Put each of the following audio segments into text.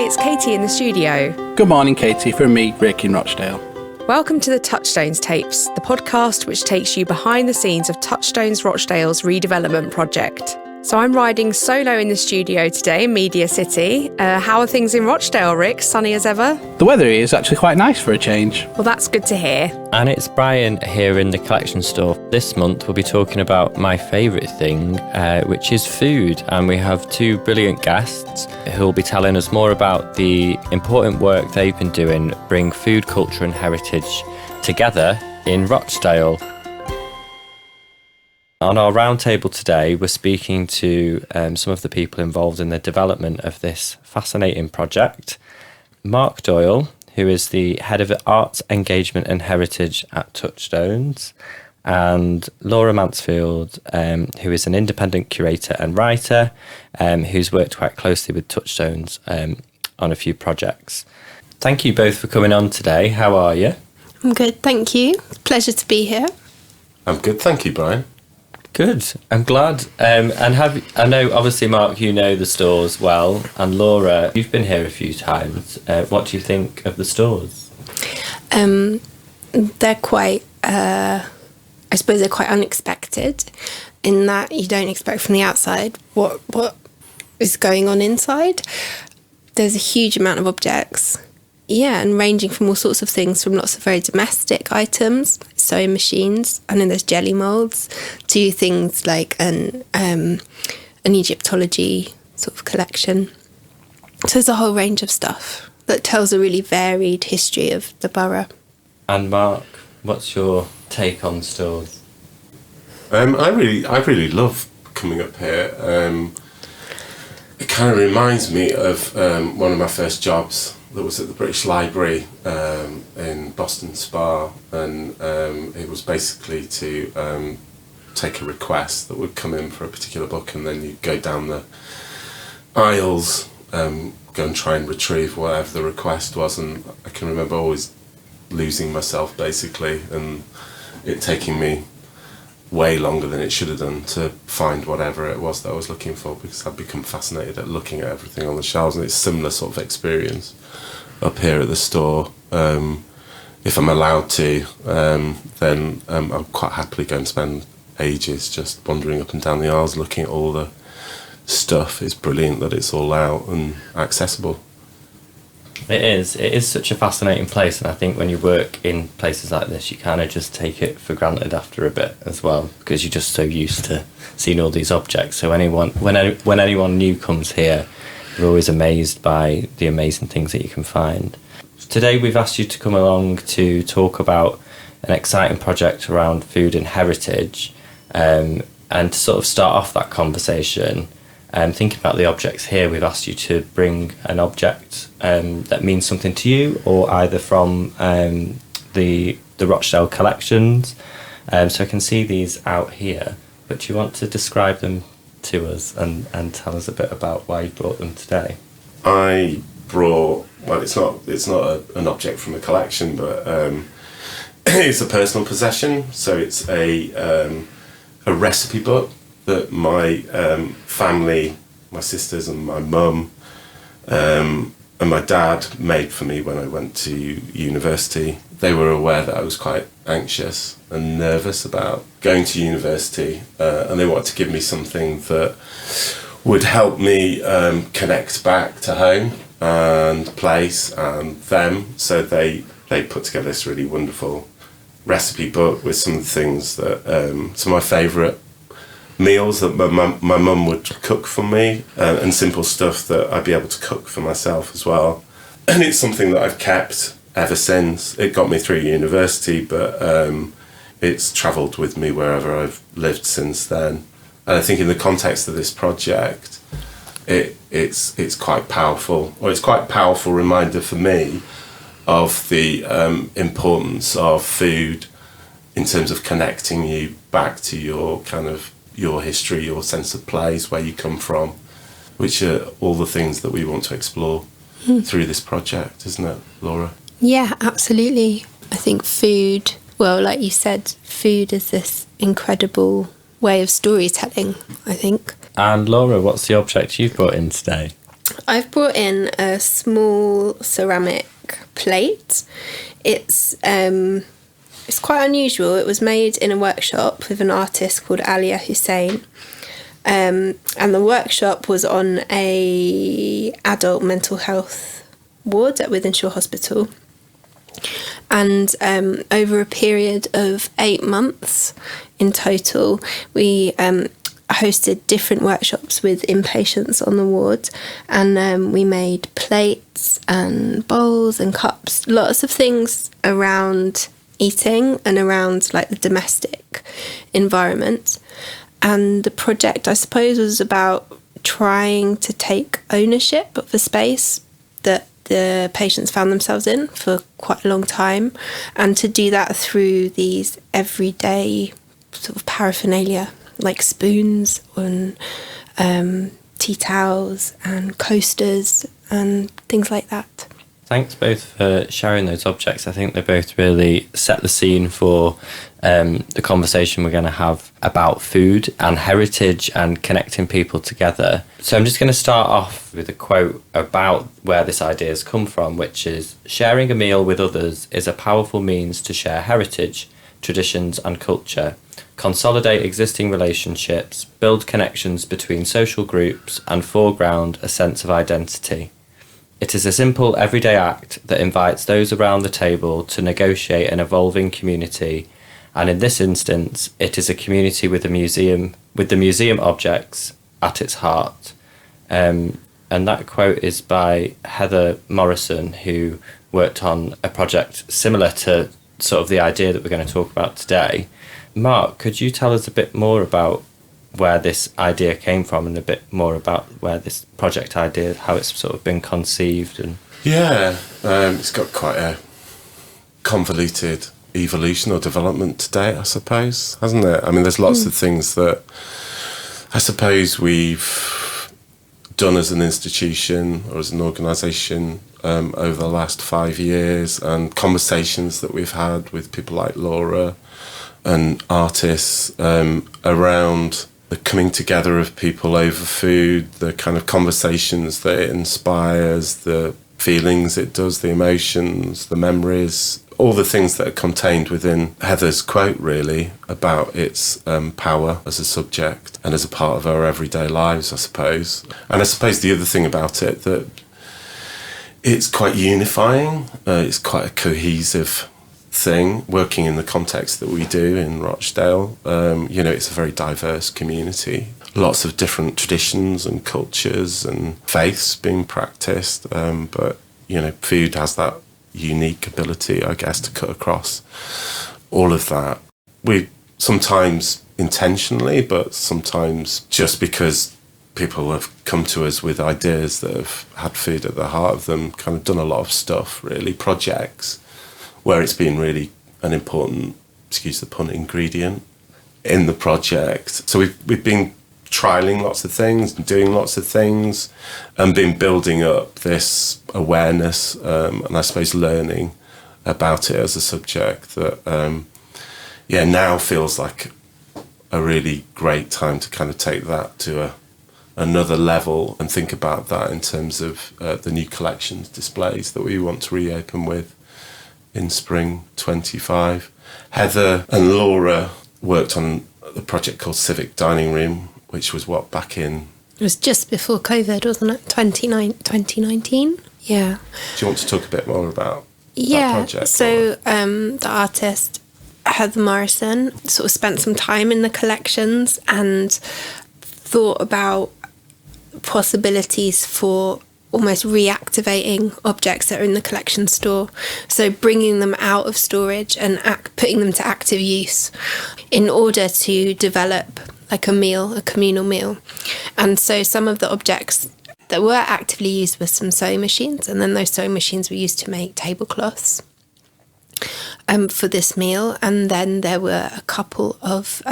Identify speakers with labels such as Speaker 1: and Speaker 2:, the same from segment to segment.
Speaker 1: it's Katie in the studio.
Speaker 2: Good morning, Katie, from me, Rick in Rochdale.
Speaker 1: Welcome to the Touchstones tapes, the podcast which takes you behind the scenes of Touchstones Rochdale's redevelopment project. So I'm riding solo in the studio today in Media City. How are things in Rochdale, Rick? Sunny as ever?
Speaker 2: The weather here is actually quite nice for a change.
Speaker 1: Well, that's good to hear.
Speaker 3: And it's Bryan here in the collection store. This month we'll be talking about my favourite thing, which is food. And we have two brilliant guests who will be telling us more about the important work they've been doing, bring food, culture and heritage together in Rochdale. On our roundtable today, we're speaking to some of the people involved in the development of this fascinating project. Mark Doyle, who is the Head of Arts, Engagement and Heritage at Touchstones, and Laura Mansfield, who is an independent curator and writer, who's worked quite closely with Touchstones on a few projects. Thank you both for coming on today. How are you?
Speaker 4: I'm good, thank you. Pleasure to be here.
Speaker 5: I'm good, thank you, Bryan.
Speaker 3: Good, I'm glad. I know, obviously, Mark, you know the stores well, and Laura, you've been here a few times. What do you think of the stores?
Speaker 4: They're quite, I suppose they're quite unexpected in that you don't expect from the outside what is going on inside. There's a huge amount of objects. Yeah, and ranging from all sorts of things, from lots of very domestic items, sewing machines, and then there's jelly moulds, to things like an Egyptology sort of collection. So there's a whole range of stuff that tells a really varied history of the borough.
Speaker 3: And Mark, what's your take on stores?
Speaker 5: I really love coming up here. It kind of reminds me of one of my first jobs that was at the British Library in Boston Spa, and it was basically to take a request that would come in for a particular book, and then you go down the aisles, go and try and retrieve whatever the request was. And I can remember always losing myself basically, and it taking me way longer than it should have done to find whatever it was that I was looking for, because I'd become fascinated at looking at everything on the shelves. And it's a similar sort of experience up here at the store. If I'm allowed to, then I'll quite happily go and spend ages just wandering up and down the aisles looking at all the stuff. It's brilliant that it's all out and accessible.
Speaker 3: It is such a fascinating place, and I think when you work in places like this, you kind of just take it for granted after a bit as well, because you're just so used to seeing all these objects. So when anyone new comes here, you're always amazed by the amazing things that you can find. Today we've asked you to come along to talk about an exciting project around food and heritage, and to sort of start off that conversation, thinking about the objects here, we've asked you to bring an object that means something to you, or either from the Rochdale collections. So I can see these out here, but do you want to describe them to us and tell us a bit about why you brought them today?
Speaker 5: I brought, well, it's not an object from a collection, but it's a personal possession. So it's a recipe book that my family, my sisters and my mum and my dad made for me when I went to university. They were aware that I was quite anxious and nervous about going to university, and they wanted to give me something that would help me connect back to home and place and them. So they put together this really wonderful recipe book with some of the things that some of my favourite meals that my mum would cook for me, and simple stuff that I'd be able to cook for myself as well. And it's something that I've kept ever since. It got me through university, but it's travelled with me wherever I've lived since then. And I think in the context of this project, it's quite powerful, or it's quite a powerful reminder for me of the importance of food in terms of connecting you back to your kind of your history, your sense of place, where you come from, which are all the things that we want to explore through this project, isn't it, Laura?
Speaker 4: Yeah, absolutely. I think food, well, like you said, food is this incredible way of storytelling, I think.
Speaker 3: And Laura, what's the object you've brought in today?
Speaker 4: I've brought in a small ceramic plate. It's quite unusual. It was made in a workshop with an artist called Aaliyah Hussain. And the workshop was on a adult mental health ward at Wythenshawe Hospital. And over a period of 8 months in total, we hosted different workshops with inpatients on the ward, and we made plates and bowls and cups, lots of things around eating and around like the domestic environment. And the project, I suppose, was about trying to take ownership of the space that the patients found themselves in for quite a long time, and to do that through these everyday sort of paraphernalia like spoons and tea towels and coasters and things like that.
Speaker 3: Thanks both for sharing those objects. I think they both really set the scene for the conversation we're going to have about food and heritage and connecting people together. So I'm just going to start off with a quote about where this idea has come from, which is, "Sharing a meal with others is a powerful means to share heritage, traditions and culture, consolidate existing relationships, build connections between social groups and foreground a sense of identity. It is a simple everyday act that invites those around the table to negotiate an evolving community, and in this instance, it is a community with the museum objects at its heart." And that quote is by Heather Morrison, who worked on a project similar to sort of the idea that we're going to talk about today. Mark, could you tell us a bit more about where this idea came from and a bit more about where this project idea, how it's sort of been conceived? And
Speaker 5: it's got quite a convoluted evolution or development to date, I suppose, hasn't it? I mean, there's lots of things that I suppose we've done as an institution or as an organisation over the last 5 years, and conversations that we've had with people like Laura and artists around the coming together of people over food, the kind of conversations that it inspires, the feelings it does, the emotions, the memories, all the things that are contained within Heather's quote, really, about its power as a subject and as a part of our everyday lives, I suppose. And I suppose the other thing about it, that it's quite unifying, it's quite a cohesive thing, working in the context that we do in Rochdale. It's a very diverse community, lots of different traditions and cultures and faiths being practiced, but food has that unique ability, I guess, to cut across all of that. We sometimes intentionally, but sometimes just because people have come to us with ideas that have had food at the heart of them, kind of done a lot of stuff, really, projects where it's been really an important, excuse the pun, ingredient in the project. So we've been trialling lots of things and doing lots of things and been building up this awareness and I suppose learning about it as a subject that now feels like a really great time to kind of take that to another level and think about that in terms of the new collections displays that we want to reopen with in spring 25. Heather and Laura worked on a project called Civic Dining Room, which was back in...
Speaker 4: It was just before COVID, wasn't it? 2019? Yeah.
Speaker 5: Do you want to talk a bit more about that project?
Speaker 4: So the artist Heather Morrison sort of spent some time in the collections and thought about possibilities for almost reactivating objects that are in the collection store. So bringing them out of storage and putting them to active use in order to develop like a communal meal. And so some of the objects that were actively used were some sewing machines, and then those sewing machines were used to make tablecloths for this meal. And then there were a couple of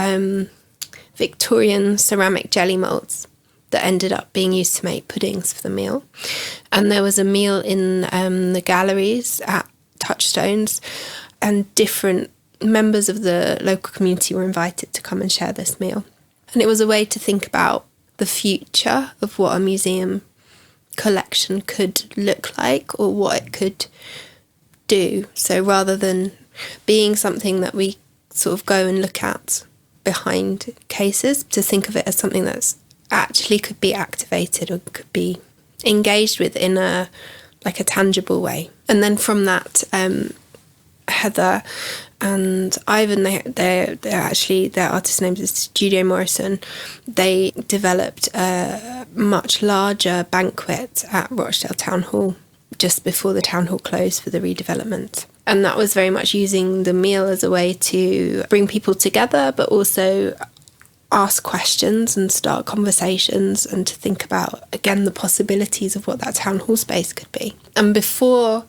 Speaker 4: Victorian ceramic jelly moulds that ended up being used to make puddings for the meal. And there was a meal in the galleries at Touchstones, and different members of the local community were invited to come and share this meal. And it was a way to think about the future of what a museum collection could look like or what it could do. So rather than being something that we sort of go and look at behind cases, to think of it as something that's actually could be activated or could be engaged with in a tangible way. And then from that, Heather and Ivan, they're actually, their artist name is Studio Morrison. They developed a much larger banquet at Rochdale Town Hall just before the town hall closed for the redevelopment. And that was very much using the meal as a way to bring people together, but also ask questions and start conversations and to think about, again, the possibilities of what that town hall space could be. And before,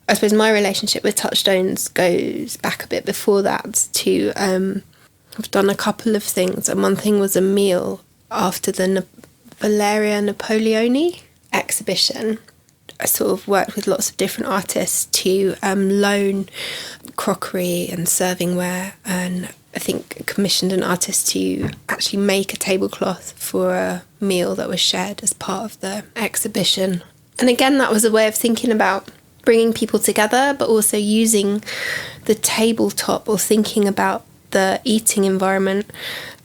Speaker 4: I suppose my relationship with Touchstones goes back a bit before that to, I've done a couple of things. And one thing was a meal after the Valeria Napoleoni exhibition. I sort of worked with lots of different artists to loan crockery and servingware, and I think commissioned an artist to actually make a tablecloth for a meal that was shared as part of the exhibition. And again, that was a way of thinking about bringing people together, but also using the tabletop or thinking about the eating environment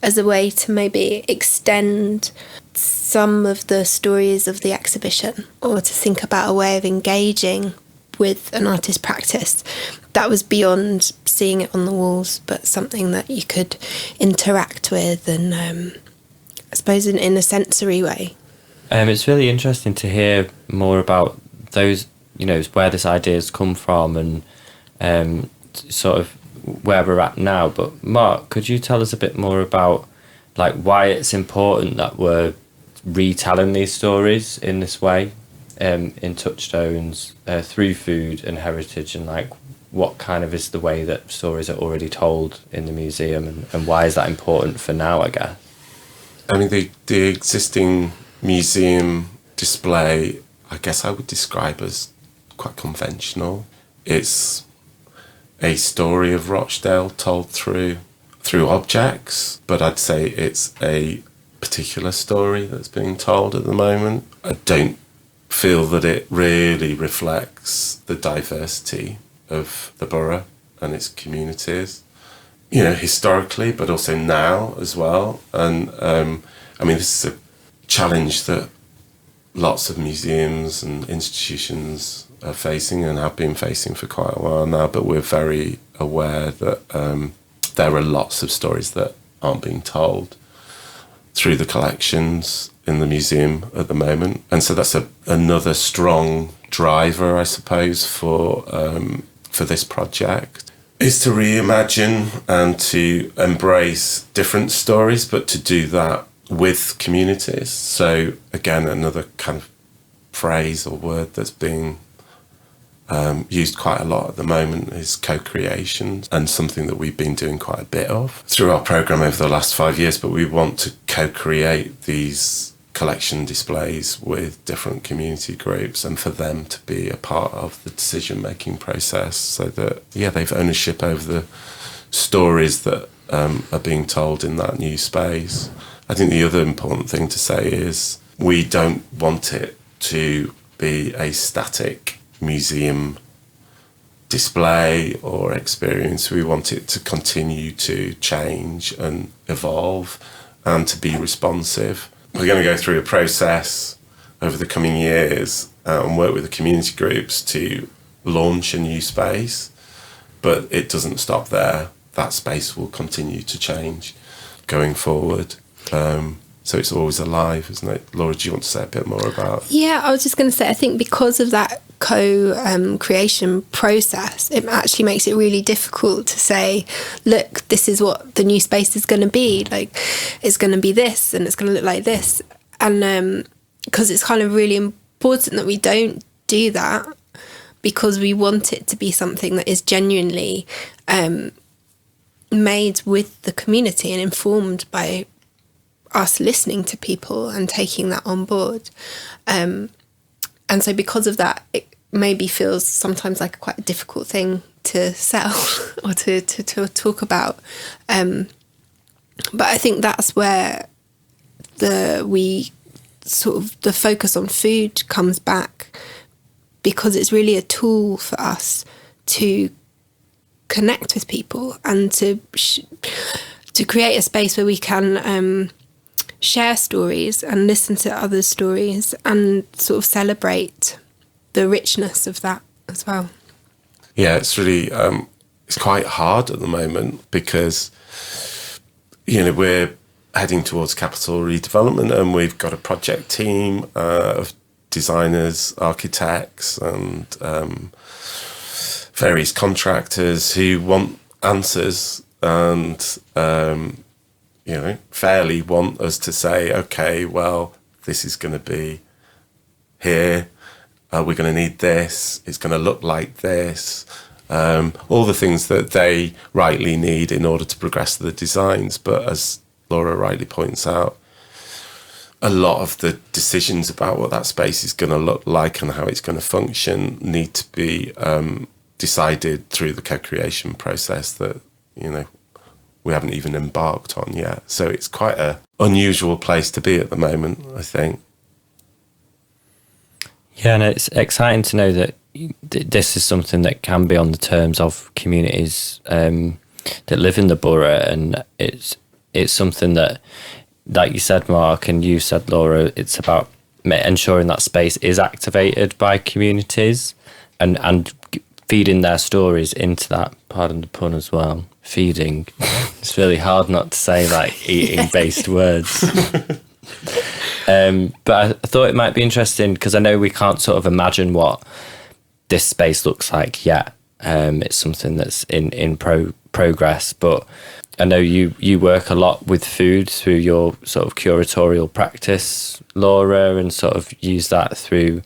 Speaker 4: as a way to maybe extend some of the stories of the exhibition, or to think about a way of engaging with an artist's practice that was beyond seeing it on the walls, but something that you could interact with and I suppose in a sensory way.
Speaker 3: It's really interesting to hear more about those, where this idea's come from and sort of where we're at now. But Mark, could you tell us a bit more about why it's important that we're retelling these stories in this way, in Touchstones, through food and heritage, and what kind of is the way that stories are already told in the museum, and why is that important for now, I guess?
Speaker 5: I mean, the existing museum display, I guess I would describe as quite conventional. It's a story of Rochdale told through objects, but I'd say it's a particular story that's being told at the moment. I don't feel that it really reflects the diversity of the borough and its communities, historically, but also now as well. And this is a challenge that lots of museums and institutions are facing and have been facing for quite a while now, but we're very aware that there are lots of stories that aren't being told through the collections in the museum at the moment. And so that's another strong driver, I suppose, for this project, is to reimagine and to embrace different stories, but to do that with communities. So again, another kind of phrase or word that's being used quite a lot at the moment is co-creation, and something that we've been doing quite a bit of through our programme over the last 5 years. But we want to co-create these collection displays with different community groups and for them to be a part of the decision-making process, so that, they've ownership over the stories that are being told in that new space. I think the other important thing to say is we don't want it to be a static museum display or experience. We want it to continue to change and evolve and to be responsive. We're going to go through a process over the coming years and work with the community groups to launch a new space, but it doesn't stop there. That space will continue to change going forward. So it's always alive, isn't it? Laura, do you want to say a bit more about?
Speaker 4: Yeah, I was just going to say, I think because of that co-creation process, it actually makes it really difficult to say, look, this is what the new space is going to be. It's going to be this and it's going to look like this. And because it's kind of really important that we don't do that, because we want it to be something that is genuinely made with the community and informed by us listening to people and taking that on board. And so because of that, it maybe feels sometimes like quite a difficult thing to sell or to talk about. But I think that's where we sort of the focus on food comes back because it's really a tool for us to connect with people and to create a space where we can share stories and listen to others' stories and sort of celebrate the richness of that as well.
Speaker 5: Yeah, it's really it's quite hard at the moment because we're heading towards capital redevelopment, and we've got a project team of designers, architects, and various contractors who want answers and fairly want us to say, okay, well, this is going to be here. We're going to need this. It's going to look like this. All the things that they rightly need in order to progress the designs. But as Laura rightly points out, a lot of the decisions about what that space is going to look like and how it's going to function need to be decided through the co-creation process that, we haven't even embarked on yet. So it's quite an unusual place to be at the moment, I think.
Speaker 3: Yeah, and it's exciting to know that this is something that can be on the terms of communities that live in the borough, and it's something that, like you said, Mark, and you said, Laura, it's about ensuring that space is activated by communities and feeding their stories into that, pardon the pun as well, feeding. It's really hard not to say like eating-based words. But I thought it might be interesting because I know we can't sort of imagine what this space looks like yet. It's something that's in progress, but I know you work a lot with food through your sort of curatorial practice, Laura, and sort of use that through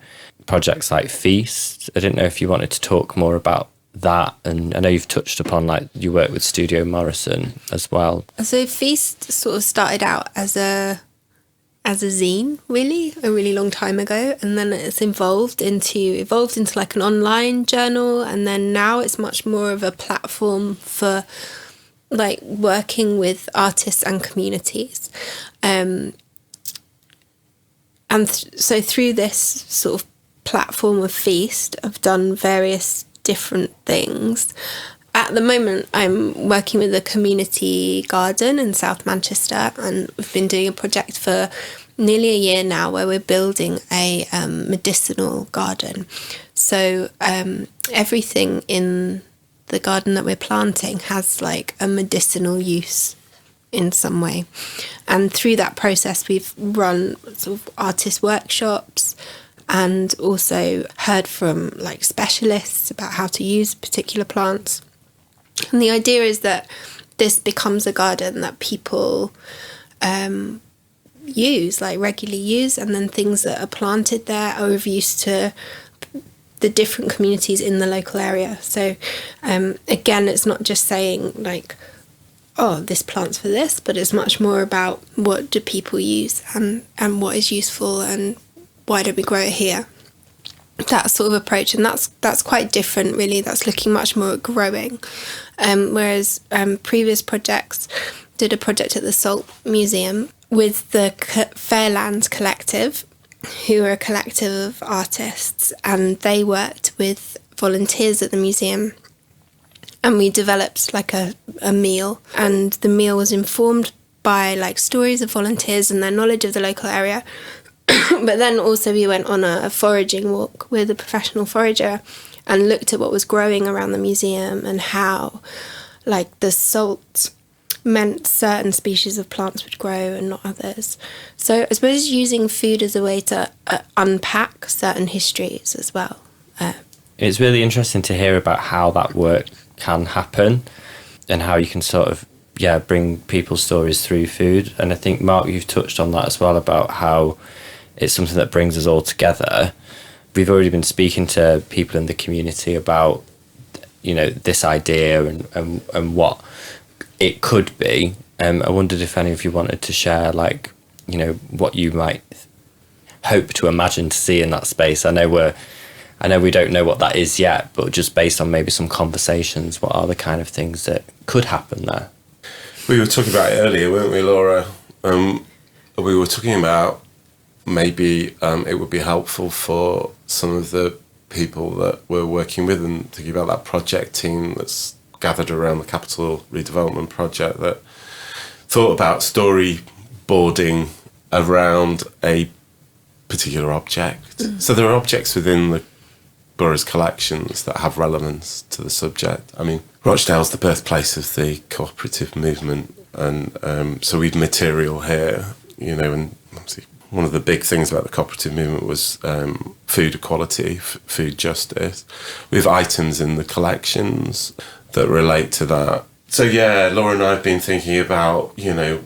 Speaker 3: projects like Feast. I didn't know if you wanted to talk more about that, and I know you've touched upon like you work with Studio Morrison as well.
Speaker 4: So Feast sort of started out as a zine, really, a really long time ago, and then it's evolved into like an online journal, and then now it's much more of a platform for like working with artists and communities. So through this sort of platform of Feast, I've done various different things. At the moment, I'm working with a community garden in South Manchester, and we've been doing a project for nearly a year now where we're building a medicinal garden. So everything in the garden that we're planting has like a medicinal use in some way. And through that process, we've run sort of artist workshops and also heard from like specialists about how to use particular plants. And the idea is that this becomes a garden that people regularly use, and then things that are planted there are of use to the different communities in the local area. So again, it's not just saying like, oh, this plant's for this, but it's much more about what do people use and what is useful and why don't we grow it here? That sort of approach, and that's quite different really. That's looking much more at growing, whereas previous projects did a project at the Salt Museum with the Fairlands Collective, who are a collective of artists, and they worked with volunteers at the museum, and we developed like a meal, and the meal was informed by like stories of volunteers and their knowledge of the local area. But then also we went on a foraging walk with a professional forager and looked at what was growing around the museum and how like the salt meant certain species of plants would grow and not others. So I suppose using food as a way to unpack certain histories as well.
Speaker 3: It's really interesting to hear about how that work can happen and how you can sort of bring people's stories through food. And I think, Mark, you've touched on that as well, about how it's something that brings us all together. We've already been speaking to people in the community about, this idea and what it could be. I wondered if any of you wanted to share, what you might hope to imagine to see in that space. I know we don't know what that is yet, but just based on maybe some conversations, what are the kind of things that could happen there?
Speaker 5: We were talking about it earlier, weren't we, Laura? We were talking about maybe it would be helpful for some of the people that we're working with and thinking about that project team that's gathered around the capital redevelopment project that thought about storyboarding around a particular object. So there are objects within the borough's collections that have relevance to the subject. I mean, Rochdale's the birthplace of the cooperative movement, and so we've material here, you know, and obviously one of the big things about the cooperative movement was food equality, food justice. We have items in the collections that relate to that. So yeah, Laura and I have been thinking about, you know,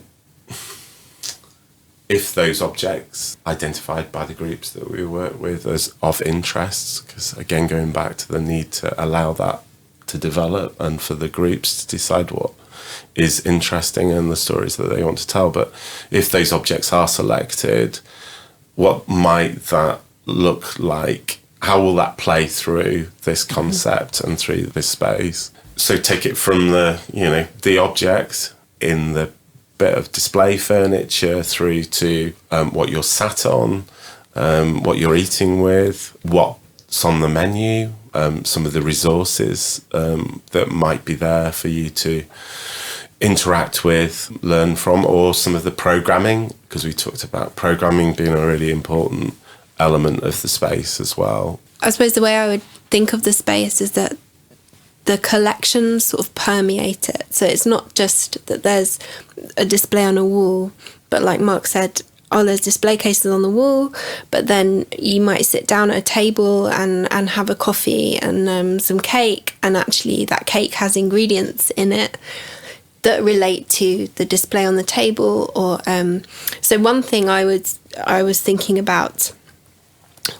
Speaker 5: if those objects identified by the groups that we work with as of interest, because again, going back to the need to allow that to develop and for the groups to decide what is interesting and the stories that they want to tell. But if those objects are selected, what might that look like? How will that play through this concept and through this space? So take it from the, you know, the object in the bit of display furniture through to what you're sat on, what you're eating with, what's on the menu, some of the resources that might be there for you to interact with, learn from, or some of the programming, because we talked about programming being a really important element of the space as well.
Speaker 4: I suppose the way I would think of the space is that the collections sort of permeate it. So it's not just that there's a display on a wall, but like Mark said, there's display cases on the wall, but then you might sit down at a table and have a coffee and some cake, and actually that cake has ingredients in it that relate to the display on the table. Or so one thing I was thinking about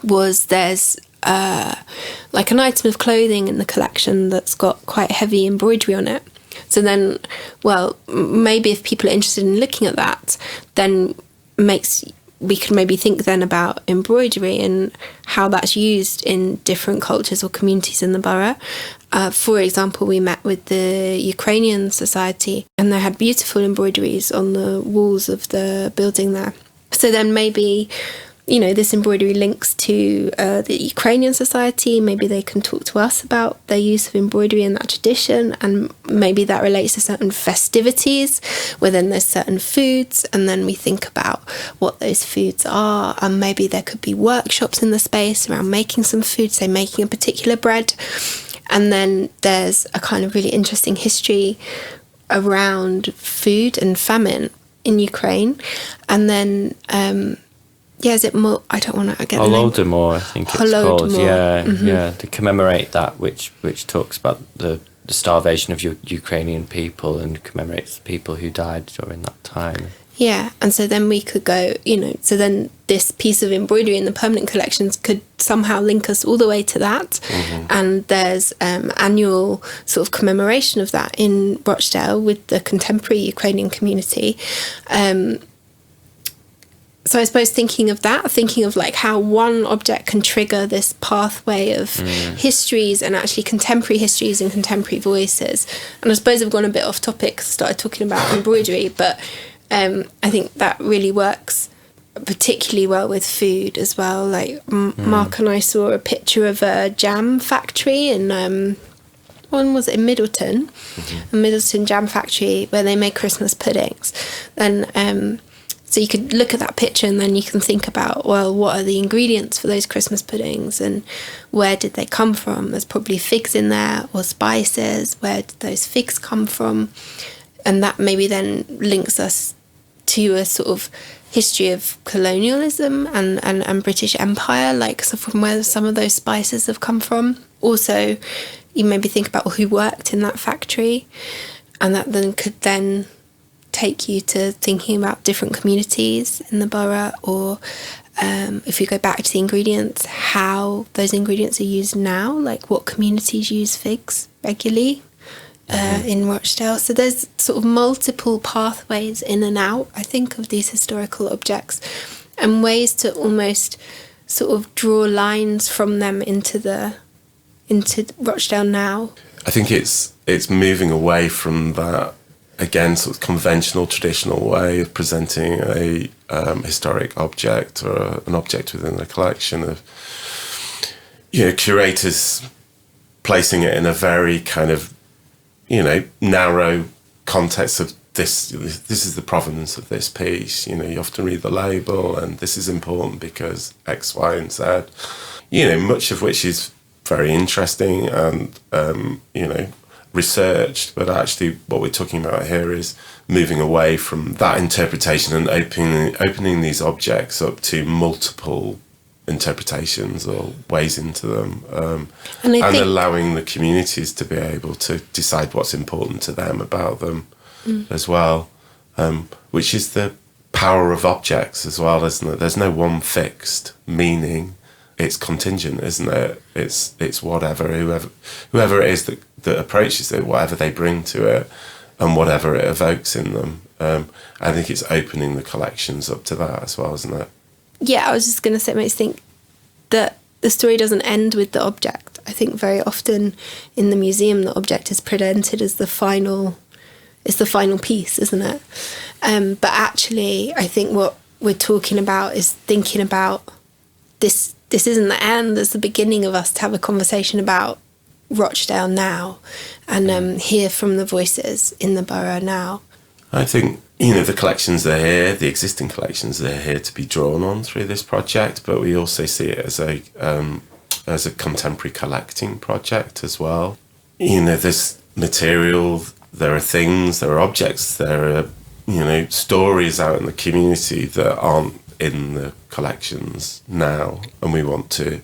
Speaker 4: was there's like an item of clothing in the collection that's got quite heavy embroidery on it. So then, well, maybe if people are interested in looking at that, then we could maybe think then about embroidery and how that's used in different cultures or communities in the borough. For example, we met with the Ukrainian Society, and they had beautiful embroideries on the walls of the building there. So then maybe, you know, this embroidery links to the Ukrainian Society. Maybe they can talk to us about their use of embroidery in that tradition, and maybe that relates to certain festivities where then there's certain foods, and then we think about what those foods are, and maybe there could be workshops in the space around making some food, say making a particular bread. And then there's a kind of really interesting history around food and famine in Ukraine. And then is it more? I don't want to get the name.
Speaker 3: Holodomor, I think it's called. Yeah, to commemorate that, which talks about the starvation of Ukrainian people and commemorates the people who died during that time.
Speaker 4: Yeah, and so then we could go, you know, so then this piece of embroidery in the permanent collections could somehow link us all the way to that. And there's annual sort of commemoration of that in Rochdale with the contemporary Ukrainian community. So I suppose thinking of like how one object can trigger this pathway of histories and actually contemporary histories and contemporary voices. And I suppose I've gone a bit off topic, started talking about embroidery, but I think that really works particularly well with food as well. Like Mark and I saw a picture of a jam factory in one was in Middleton, a Middleton jam factory where they make Christmas puddings. And so you could look at that picture and then you can think about, well, what are the ingredients for those Christmas puddings and where did they come from? There's probably figs in there or spices. Where did those figs come from? And that maybe then links us to a sort of history of colonialism and British Empire, like so from where some of those spices have come from. Also, you maybe think about who worked in that factory, and that then could then take you to thinking about different communities in the borough, or if you go back to the ingredients, how those ingredients are used now, like what communities use figs regularly in Rochdale. So there's sort of multiple pathways in and out, I think, of these historical objects, and ways to almost sort of draw lines from them into Rochdale now.
Speaker 5: I think it's moving away from that again, sort of conventional, traditional way of presenting a historic object or an object within a collection of, curators placing it in a very kind of, narrow context of this is the provenance of this piece. You often read the label and this is important because X, Y, and Z, much of which is very interesting and, researched, but actually what we're talking about here is moving away from that interpretation and opening these objects up to multiple interpretations or ways into them, and allowing the communities to be able to decide what's important to them about them as well, which is the power of objects as well, isn't it? There's no one fixed meaning. It's contingent, isn't it? It's whatever, whoever it is that approaches it, whatever they bring to it and whatever it evokes in them. I think it's opening the collections up to that as well, isn't it?
Speaker 4: Yeah, I was just going to say, it makes me think that the story doesn't end with the object. I think very often in the museum, the object is presented as the final piece, isn't it? But actually, I think what we're talking about is thinking about this. This isn't the end. There's the beginning of us to have a conversation about Rochdale now and hear from the voices in the borough now.
Speaker 5: I think, the collections are here, the existing collections are here to be drawn on through this project, but we also see it as a contemporary collecting project as well. There's material, there are things, there are objects, there are, stories out in the community that aren't in the collections now, and we want to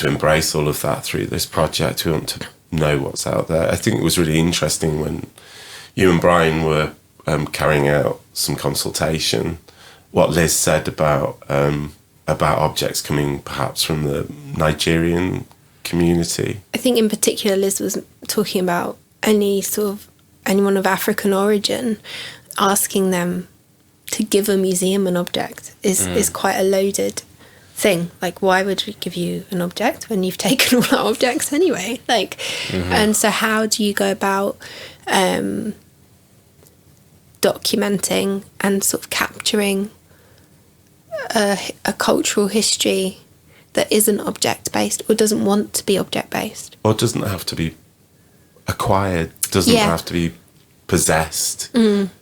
Speaker 5: embrace all of that through this project. We want to know what's out there. I think it was really interesting when you and Bryan were carrying out some consultation, what Liz said about objects coming perhaps from the Nigerian community.
Speaker 4: I think in particular Liz was talking about anyone of African origin, asking them to give a museum an object is quite a loaded thing. Like, why would we give you an object when you've taken all our objects anyway? And so how do you go about documenting and sort of capturing a cultural history that isn't object-based or doesn't want to be object-based?
Speaker 5: Or doesn't have to be acquired, doesn't have to be possessed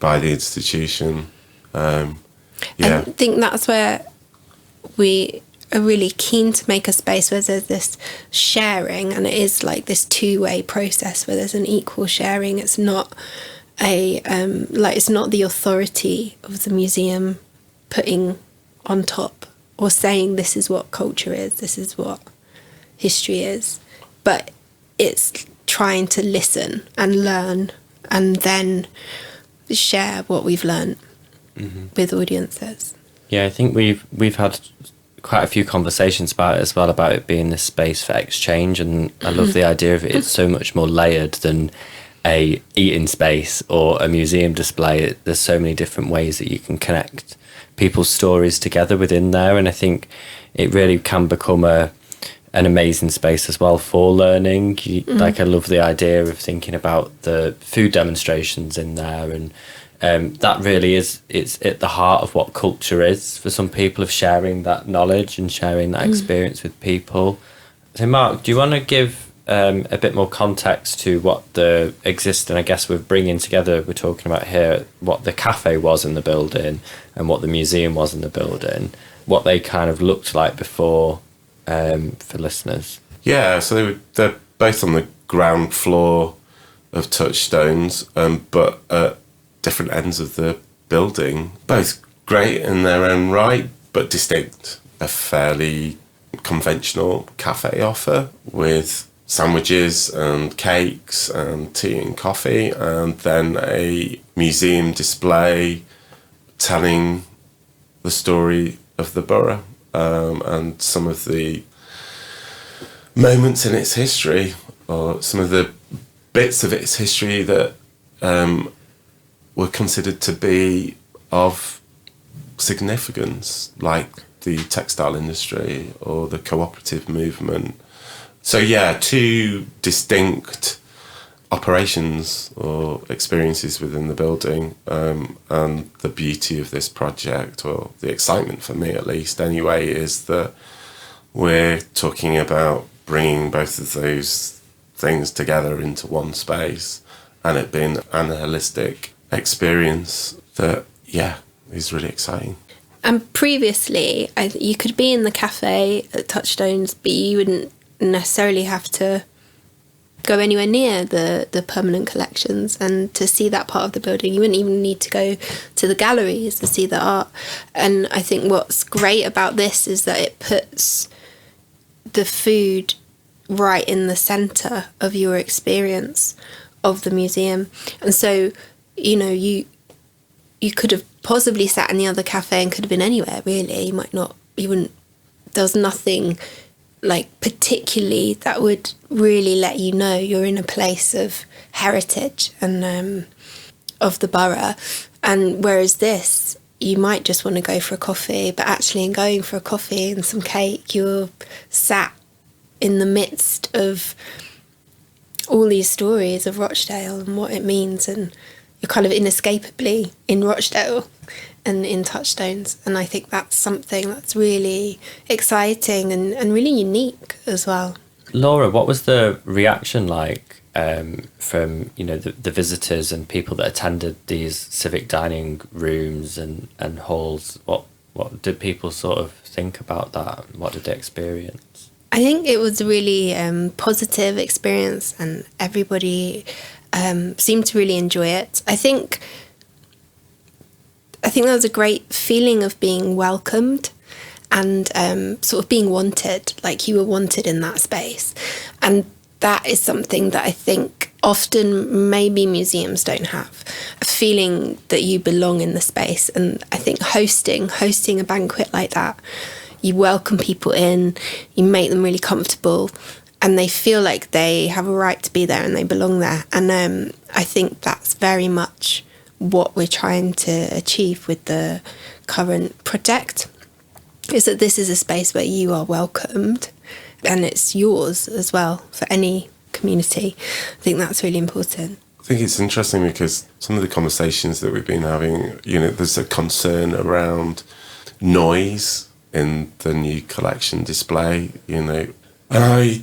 Speaker 5: by the institution. I think that's where we are really keen to make a space where there's this sharing, and it is like this two-way process where there's an equal sharing. It's not it's not the authority of the museum putting on top or saying this is what culture is, this is what history is, but it's trying to listen and learn and then share what we've learned with audiences.
Speaker 3: Yeah, I think we've had quite a few conversations about it as well, about it being this space for exchange, and I love the idea of it. It's so much more layered than a eating space or a museum display. There's so many different ways that you can connect people's stories together within there, and I think it really can become an amazing space as well for learning. Like, I love the idea of thinking about the food demonstrations in there, and that really it's at the heart of what culture is for some people, of sharing that knowledge and sharing that experience with people. So Mark, do you want to give a bit more context to what the existing, I guess we're bringing together, we're talking about here, what the cafe was in the building and what the museum was in the building, what they kind of looked like before, for listeners?
Speaker 5: Yeah, so they're both on the ground floor of Touchstones, but at different ends of the building. Both great in their own right, but distinct. A fairly conventional cafe offer with sandwiches and cakes and tea and coffee, and then a museum display telling the story of the borough and some of the moments in its history, or some of the bits of its history that were considered to be of significance, like the textile industry or the cooperative movement. So yeah, two distinct operations or experiences within the building, and the beauty of this project, or the excitement for me at least anyway, is that we're talking about bringing both of those things together into one space, and it being an holistic experience that, yeah, is really exciting.
Speaker 4: And previously, you could be in the cafe at Touchstones, but you wouldn't necessarily have to go anywhere near the permanent collections, and to see that part of the building you wouldn't even need to go to the galleries to see the art. And I think what's great about this is that it puts the food right in the centre of your experience of the museum. And so, you know, you could have possibly sat in the other cafe and could have been anywhere really. There's nothing like particularly that would really let you know you're in a place of heritage and of the borough. And whereas this, you might just want to go for a coffee, but actually in going for a coffee and some cake, you're sat in the midst of all these stories of Rochdale and what it means, and you're kind of inescapably in Rochdale and in Touchstones. And I think that's something that's really exciting and really unique as well.
Speaker 3: Laura, what was the reaction like from, you know, the visitors and people that attended these civic dining rooms and halls? What did people sort of think about that? What did they experience?
Speaker 4: I think it was a really positive experience, and everybody seemed to really enjoy it. I think there was a great feeling of being welcomed and sort of being wanted, like you were wanted in that space. And that is something that I think often maybe museums don't have, a feeling that you belong in the space. And I think hosting a banquet like that, you welcome people in, you make them really comfortable, and they feel like they have a right to be there and they belong there. And I think that's very much what we're trying to achieve with the current project, is that this is a space where you are welcomed and it's yours as well for any community. I think that's really important.
Speaker 5: I think it's interesting because some of the conversations that we've been having, you know, there's a concern around noise in the new collection display, you know, and I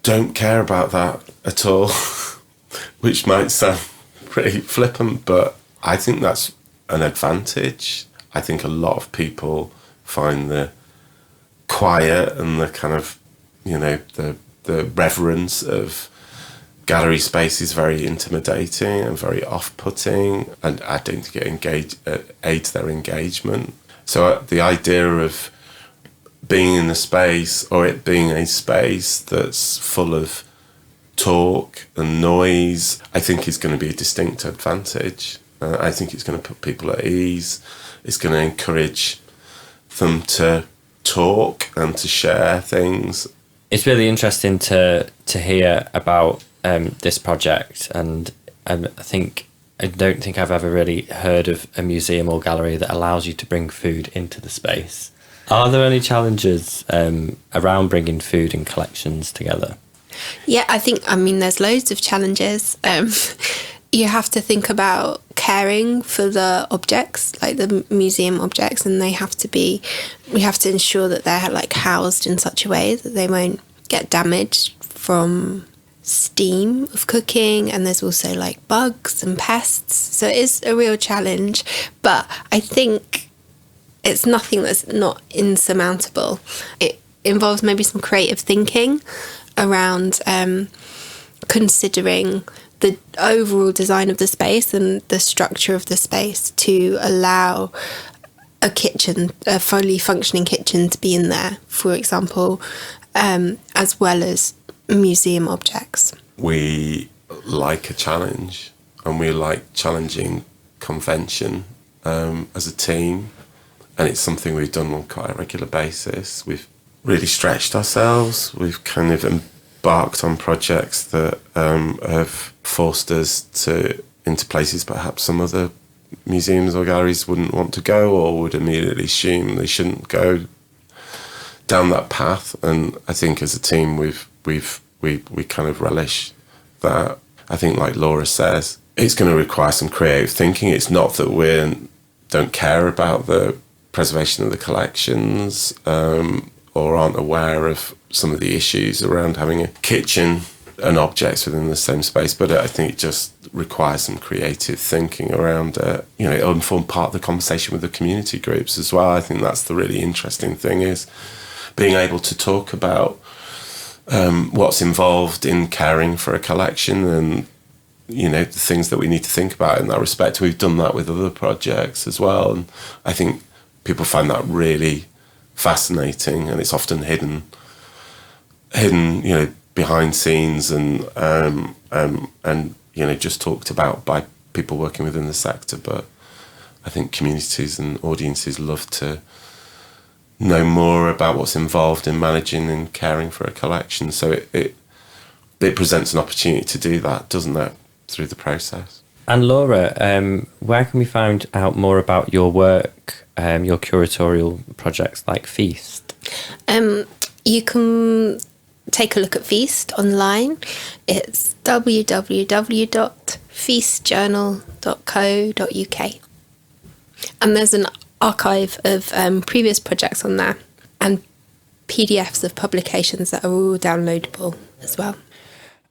Speaker 5: don't care about that at all, which might sound pretty flippant, but I think that's an advantage. I think a lot of people find the quiet and the kind of, you know, the reverence of gallery space is very intimidating and very off-putting, and I don't think it aids their engagement. So the idea of being in a space, or it being a space that's full of talk and noise, I think is going to be a distinct advantage. I think it's going to put people at ease. It's going to encourage them to talk and to share things.
Speaker 3: It's really interesting to hear about this project, and I don't think I've ever really heard of a museum or gallery that allows you to bring food into the space. Are there any challenges around bringing food and collections together?
Speaker 4: Yeah, I mean, there's loads of challenges. You have to think about caring for the objects, like the museum objects, and we have to ensure that they're like housed in such a way that they won't get damaged from steam of cooking, and there's also like bugs and pests. So it is a real challenge, but I think it's nothing that's not insurmountable. It involves maybe some creative thinking around considering the overall design of the space and the structure of the space to allow a fully functioning kitchen to be in there, for example, as well as museum objects.
Speaker 5: We like a challenge, and we like challenging convention as a team, and it's something we've done on quite a regular basis. We've really stretched ourselves. We've kind of embarked on projects that have forced us into places perhaps some other museums or galleries wouldn't want to go, or would immediately assume they shouldn't go down that path. And I think as a team we kind of relish that I think, like Laura says, it's going to require some creative thinking. It's not that we don't care about the preservation of the collections or aren't aware of some of the issues around having a kitchen and objects within the same space, but I think it just requires some creative thinking around it'll inform part of the conversation with the community groups as well. I think that's the really interesting thing, is being able to talk about what's involved in caring for a collection and the things that we need to think about in that respect. We've done that with other projects as well, and I think people find that really fascinating, and it's often hidden behind scenes and just talked about by people working within the sector. But I think communities and audiences love to know more about what's involved in managing and caring for a collection. So it presents an opportunity to do that, doesn't it, through the process.
Speaker 3: And Laura, where can we find out more about your work, your curatorial projects like Feast?
Speaker 4: You can take a look at Feast online. It's www.feastjournal.co.uk. And there's an archive of previous projects on there and PDFs of publications that are all downloadable as well.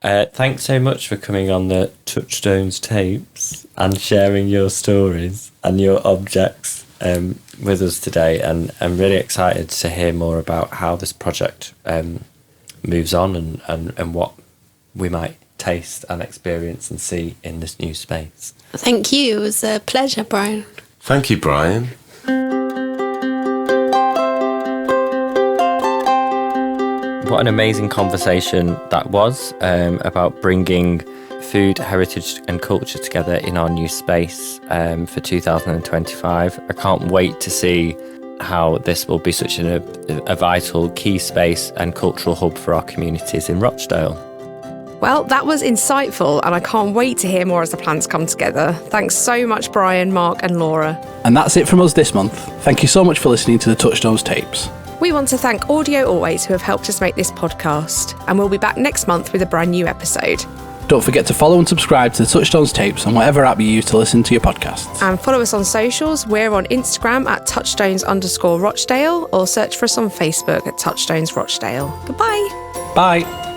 Speaker 3: Thanks so much for coming on the Touchstones tapes and sharing your stories and your objects with us today. And I'm really excited to hear more about how this project moves on and what we might taste and experience and see in this new space.
Speaker 4: Thank you. It was a pleasure, Bryan.
Speaker 5: Thank you, Bryan.
Speaker 3: What an amazing conversation that was about bringing food, heritage and culture together in our new space for 2025. I can't wait to see how this will be such a vital key space and cultural hub for our communities in Rochdale.
Speaker 1: Well, that was insightful, and I can't wait to hear more as the plans come together. Thanks so much, Bryan, Mark and Laura.
Speaker 2: And that's it from us this month. Thank you so much for listening to the Touchstones tapes.
Speaker 1: We want to thank Audio Always, who have helped us make this podcast, and we'll be back next month with a brand new episode.
Speaker 2: Don't forget to follow and subscribe to the Touchstones tapes on whatever app you use to listen to your podcasts.
Speaker 1: And follow us on socials. We're on Instagram at Touchstones_Rochdale, or search for us on Facebook at Touchstones Rochdale. Goodbye.
Speaker 2: Bye.